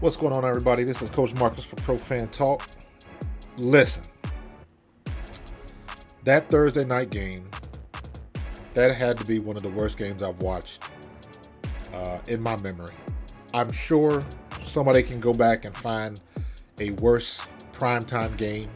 What's going on, everybody? This is Coach Marcus for Pro Fan Talk. Listen, that Thursday night game, that had to be one of the worst games I've watched in my memory. I'm sure somebody can go back and find a worse primetime game,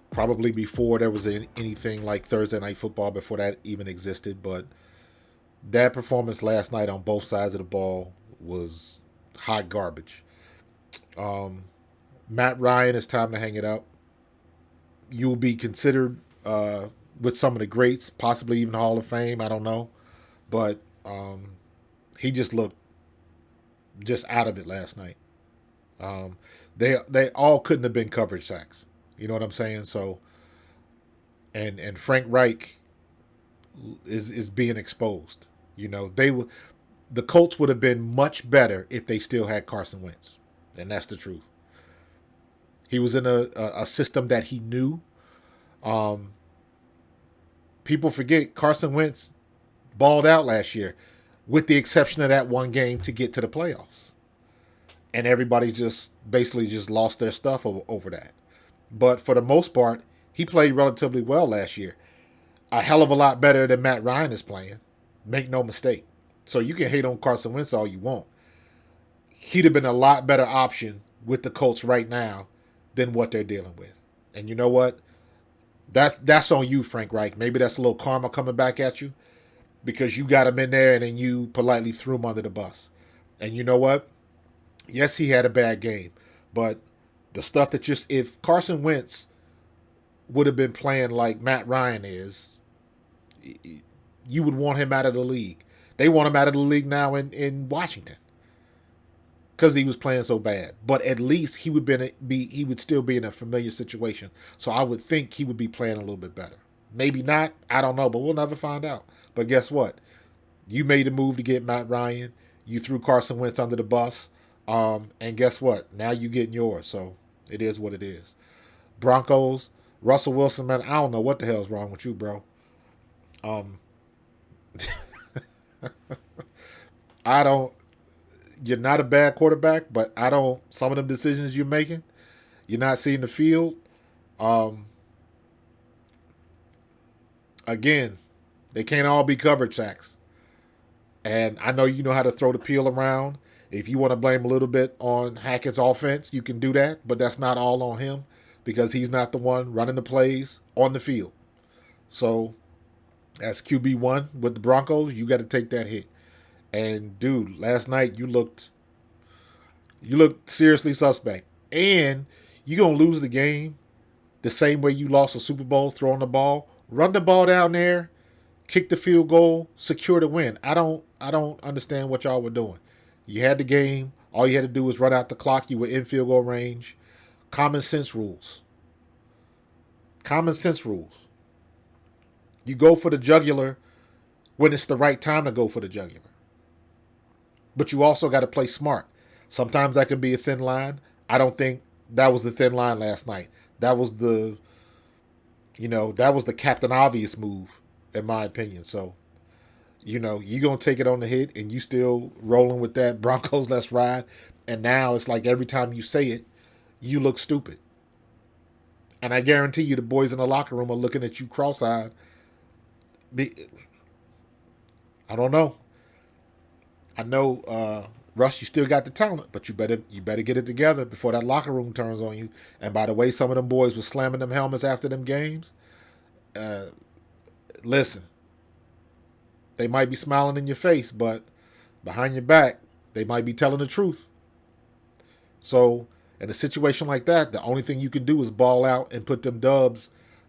probably before there was anything like Thursday Night Football, before that even existed. But that performance last night on both sides of the ball was hot garbage. Matt Ryan, it's time to hang it up. You'll be considered with some of the greats, possibly even Hall of Fame. I don't know, but he just looked just out of it last night. They all couldn't have been coverage sacks. You know what I'm saying? So, and Frank Reich is being exposed. You know, the Colts would have been much better if they still had Carson Wentz, and that's the truth. He was in a system that he knew. People forget Carson Wentz balled out last year, with the exception of that one game to get to the playoffs. And everybody just basically just lost their stuff over that. But for the most part, he played relatively well last year. A hell of a lot better than Matt Ryan is playing. Make no mistake. So you can hate on Carson Wentz all you want. He'd have been a lot better option with the Colts right now than what they're dealing with. And you know what? That's on you, Frank Reich. Maybe that's a little karma coming back at you because you got him in there and then you politely threw him under the bus. And you know what? Yes, he had a bad game, but the stuff that if Carson Wentz would have been playing like Matt Ryan is, you would want him out of the league. They want him out of the league now in Washington because he was playing so bad. But at least he would still be in a familiar situation. So I would think he would be playing a little bit better. Maybe not. I don't know, but we'll never find out. But guess what? You made a move to get Matt Ryan. You threw Carson Wentz under the bus. And guess what? Now you getting yours. So it is what it is. Broncos, Russell Wilson, man, I don't know what the hell's wrong with you, bro. I don't. You're not a bad quarterback, but I don't. Some of them decisions you're making, you're not seeing the field. Again, they can't all be coverage sacks. And I know you know how to throw the peel around. If you want to blame a little bit on Hackett's offense, you can do that, but that's not all on him because he's not the one running the plays on the field. So, as QB1 with the Broncos, you got to take that hit. And dude, last night you looked seriously suspect. And you're going to lose the game the same way you lost a Super Bowl throwing the ball. Run the ball down there, kick the field goal, secure the win. I don't understand what y'all were doing. You had the game. All you had to do was run out the clock. You were in field goal range. Common sense rules. Common sense rules. You go for the jugular when it's the right time to go for the jugular. But you also got to play smart. Sometimes that can be a thin line. I don't think that was the thin line last night. That was the Captain Obvious move, in my opinion. So, you're going to take it on the hit and you still rolling with that Broncos, let's ride. And now it's like every time you say it, you look stupid. And I guarantee you the boys in the locker room are looking at you cross-eyed. I don't know. I know, Russ, you still got the talent, but you better get it together before that locker room turns on you. And by the way, some of them boys were slamming them helmets after them games. Listen, they might be smiling in your face, but behind your back, they might be telling the truth. So, in a situation like that, the only thing you can do is ball out and put them dubs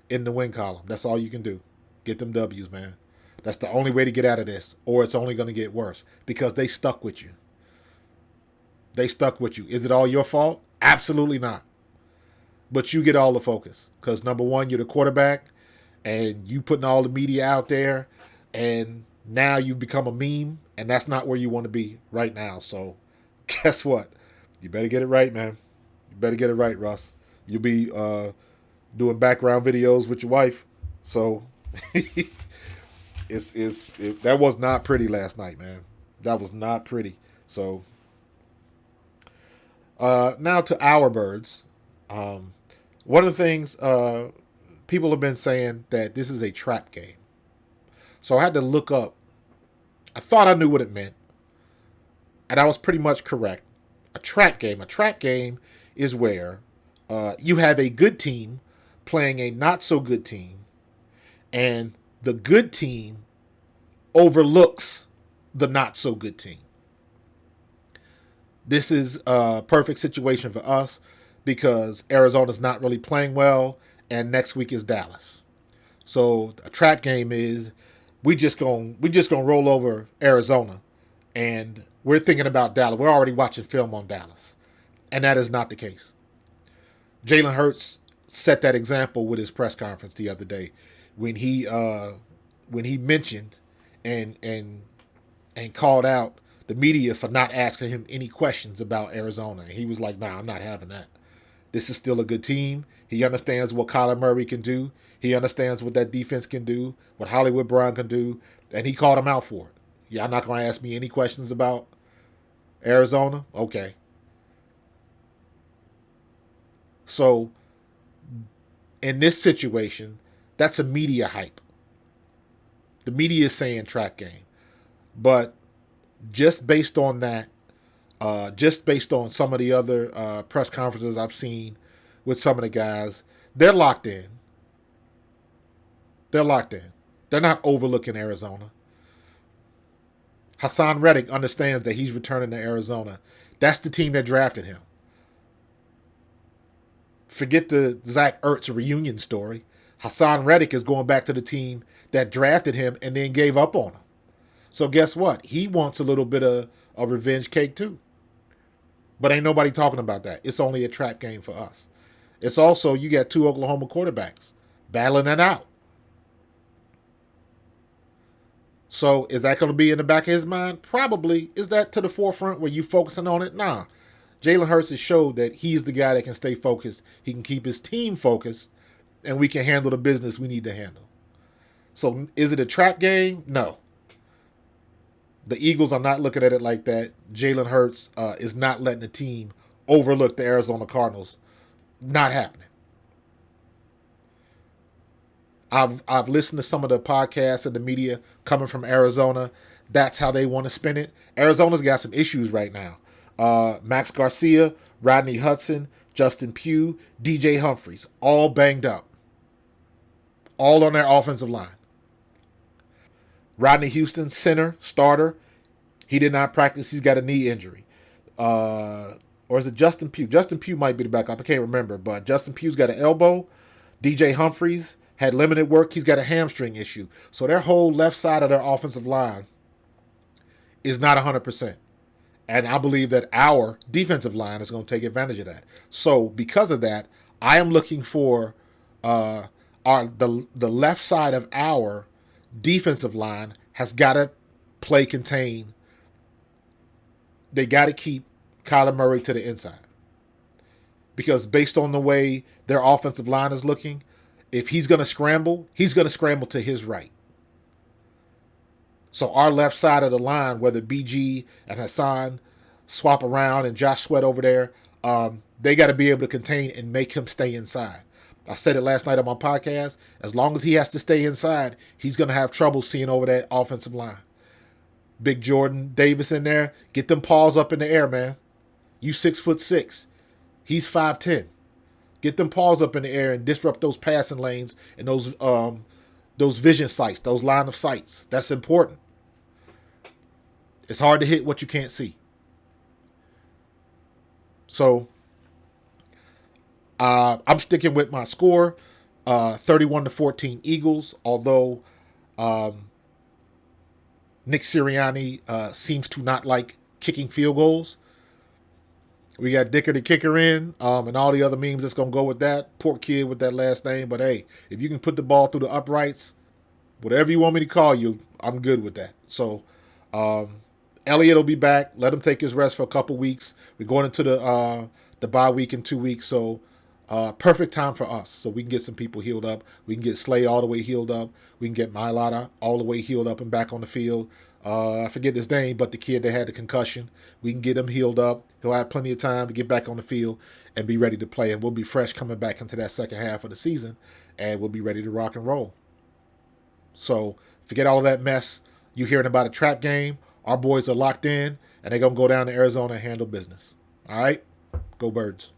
in the win column. That's all you can do. Get them W's, man. That's the only way to get out of this, or it's only going to get worse because they stuck with you. They stuck with you. Is it all your fault? Absolutely not. But you get all the focus because, number one, you're the quarterback, and you putting all the media out there, and now you've become a meme, and that's not where you want to be right now. So guess what? You better get it right, man. You better get it right, Russ. You'll be doing background videos with your wife. So that was not pretty last night, man. That was not pretty. So Now to our birds. One of the things people have been saying that this is a trap game. So I had to look up. I thought I knew what it meant, and I was pretty much correct. A trap game. A trap game is where you have a good team playing a not so good team, and the good team overlooks the not so good team. This is a perfect situation for us because Arizona's not really playing well, and next week is Dallas. So a trap game is we just gonna roll over Arizona, and we're thinking about Dallas. We're already watching film on Dallas, and that is not the case. Jalen Hurts set that example with his press conference the other day when he mentioned and called out the media for not asking him any questions about Arizona. And he was like, "Nah, I'm not having that. This is still a good team. He understands what Kyler Murray can do. He understands what that defense can do, what Hollywood Brown can do, and he called him out for it. Y'all not going to ask me any questions about Arizona? Okay." So in this situation, that's a media hype. The media is saying trap game. But just based on that, just based on some of the other press conferences I've seen with some of the guys, they're locked in. They're locked in. They're not overlooking Arizona. Hassan Reddick understands that he's returning to Arizona. That's the team that drafted him. Forget the Zach Ertz reunion story. Hassan Reddick is going back to the team that drafted him and then gave up on him. So guess what? He wants a little bit of a revenge cake too. But ain't nobody talking about that. It's only a trap game for us. It's also, you got two Oklahoma quarterbacks battling it out. So is that going to be in the back of his mind? Probably. Is that to the forefront where you focusing on it? Nah. Jalen Hurts has showed that he's the guy that can stay focused. He can keep his team focused, and we can handle the business we need to handle. So is it a trap game? No. The Eagles are not looking at it like that. Jalen Hurts is not letting the team overlook the Arizona Cardinals. Not happening. I've listened to some of the podcasts and the media coming from Arizona. That's how they want to spin it. Arizona's got some issues right now. Max Garcia, Rodney Hudson, Justin Pugh, DJ Humphries, all banged up. All on their offensive line. Rodney Houston, center, starter. He did not practice. He's got a knee injury. Or is it Justin Pugh? Justin Pugh might be the backup. I can't remember. But Justin Pugh's got an elbow. DJ Humphries had limited work. He's got a hamstring issue. So their whole left side of their offensive line is not 100%. And I believe that our defensive line is going to take advantage of that. So because of that, I am looking for the left side of our defensive line has got to play contain. They got to keep Kyler Murray to the inside. Because based on the way their offensive line is looking, if he's going to scramble to his right. So our left side of the line, whether BG and Hassan swap around and Josh Sweat over there, they got to be able to contain and make him stay inside. I said it last night on my podcast. As long as he has to stay inside, he's going to have trouble seeing over that offensive line. Big Jordan Davis in there. Get them paws up in the air, man. You 6'6". He's 5'10". Get them paws up in the air and disrupt those passing lanes and those vision sights, those line of sights. That's important. It's hard to hit what you can't see. So I'm sticking with my score, 31-14 Eagles. Although Nick Sirianni seems to not like kicking field goals. We got Dicker the kicker in, and all the other memes that's going to go with that. Poor kid with that last name. But, hey, if you can put the ball through the uprights, whatever you want me to call you, I'm good with that. So, Elliott will be back. Let him take his rest for a couple weeks. We're going into the bye week in 2 weeks. So, perfect time for us. So, we can get some people healed up. We can get Slay all the way healed up. We can get Mailata all the way healed up and back on the field. I forget his name, but the kid that had the concussion. We can get him healed up. He'll have plenty of time to get back on the field and be ready to play. And we'll be fresh coming back into that second half of the season, and we'll be ready to rock and roll. So forget all of that mess. You hearing about a trap game? Our boys are locked in, and they're gonna go down to Arizona and handle business. All right, go Birds.